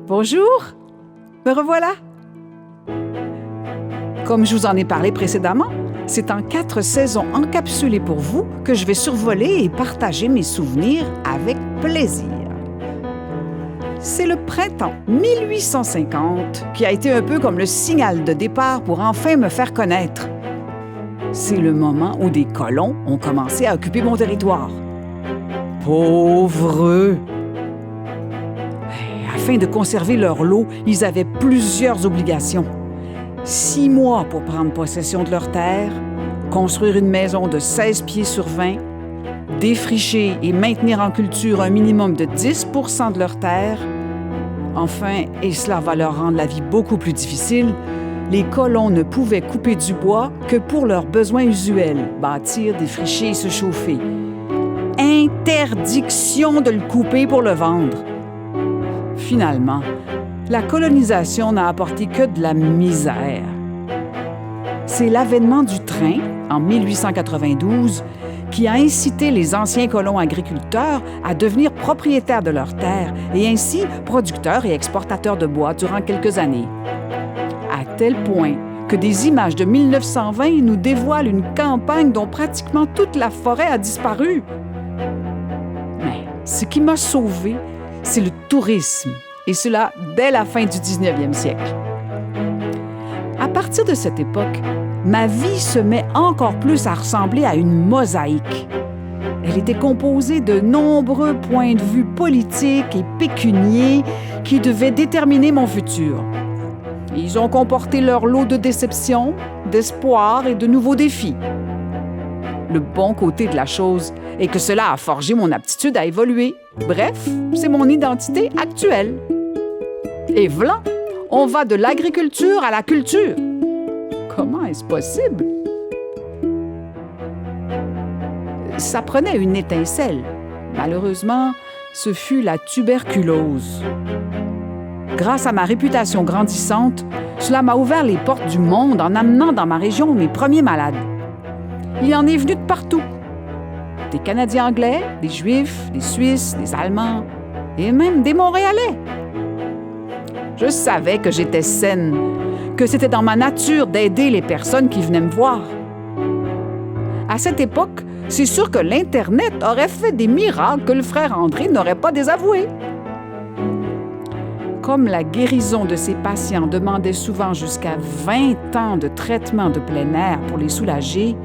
Bonjour, me revoilà. Comme je vous en ai parlé précédemment, c'est en 4 saisons encapsulées pour vous que je vais survoler et partager mes souvenirs avec plaisir. C'est le printemps 1850 qui a été un peu comme le signal de départ pour enfin me faire connaître. C'est le moment où des colons ont commencé à occuper mon territoire. Pauvres! Afin de conserver leur lot, ils avaient plusieurs obligations. 6 mois pour prendre possession de leur terre, construire une maison de 16 pieds sur 20, défricher et maintenir en culture un minimum de 10 % de leur terre. Enfin, et cela va leur rendre la vie beaucoup plus difficile, les colons ne pouvaient couper du bois que pour leurs besoins usuels, bâtir, défricher et se chauffer. Interdiction de le couper pour le vendre. Finalement, la colonisation n'a apporté que de la misère. C'est l'avènement du train, en 1892, qui a incité les anciens colons agriculteurs à devenir propriétaires de leurs terres et ainsi producteurs et exportateurs de bois durant quelques années. À tel point que des images de 1920 nous dévoilent une campagne dont pratiquement toute la forêt a disparu. Mais ce qui m'a sauvé, c'est le tourisme, et cela dès la fin du 19e siècle. À partir de cette époque, ma vie se met encore plus à ressembler à une mosaïque. Elle était composée de nombreux points de vue politiques et pécuniers qui devaient déterminer mon futur. Ils ont comporté leur lot de déceptions, d'espoirs et de nouveaux défis. Le bon côté de la chose est que cela a forgé mon aptitude à évoluer. Bref, c'est mon identité actuelle. Et voilà, on va de l'agriculture à la culture. Comment est-ce possible? Ça prenait une étincelle. Malheureusement, ce fut la tuberculose. Grâce à ma réputation grandissante, cela m'a ouvert les portes du monde en amenant dans ma région mes premiers malades. Il en est venu de partout. Des Canadiens anglais, des Juifs, des Suisses, des Allemands et même des Montréalais. Je savais que j'étais saine, que c'était dans ma nature d'aider les personnes qui venaient me voir. À cette époque, c'est sûr que l'Internet aurait fait des miracles que le frère André n'aurait pas désavoués. Comme la guérison de ces patients demandait souvent jusqu'à 20 ans de traitement de plein air pour les soulager,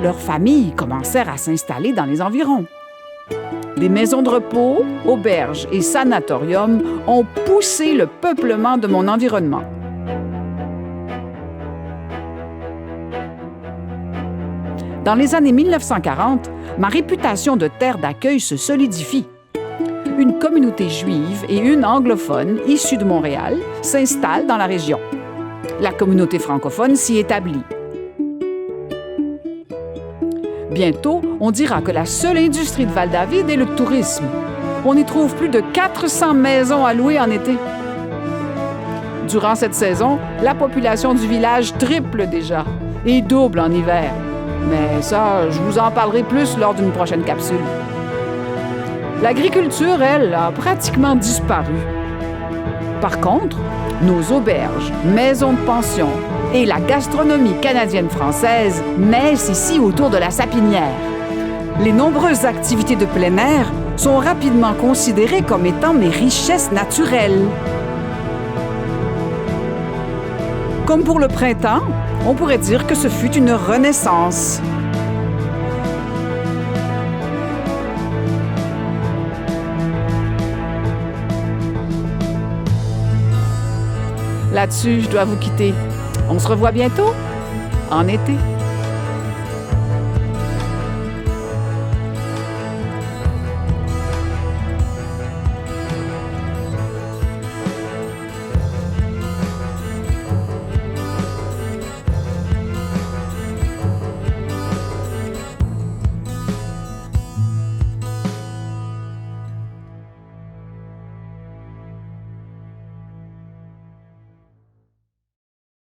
leurs familles commencèrent à s'installer dans les environs. Les maisons de repos, auberges et sanatoriums ont poussé le peuplement de mon environnement. Dans les années 1940, ma réputation de terre d'accueil se solidifie. Une communauté juive et une anglophone issue de Montréal s'installent dans la région. La communauté francophone s'y établit. Bientôt, on dira que la seule industrie de Val-David est le tourisme. On y trouve plus de 400 maisons à louer en été. Durant cette saison, la population du village triple déjà et double en hiver. Mais ça, je vous en parlerai plus lors d'une prochaine capsule. L'agriculture, elle, a pratiquement disparu. Par contre, nos auberges, maisons de pension et la gastronomie canadienne-française naissent ici autour de la Sapinière. Les nombreuses activités de plein air sont rapidement considérées comme étant mes richesses naturelles. Comme pour le printemps, on pourrait dire que ce fut une renaissance. Là-dessus, je dois vous quitter. On se revoit bientôt, en été.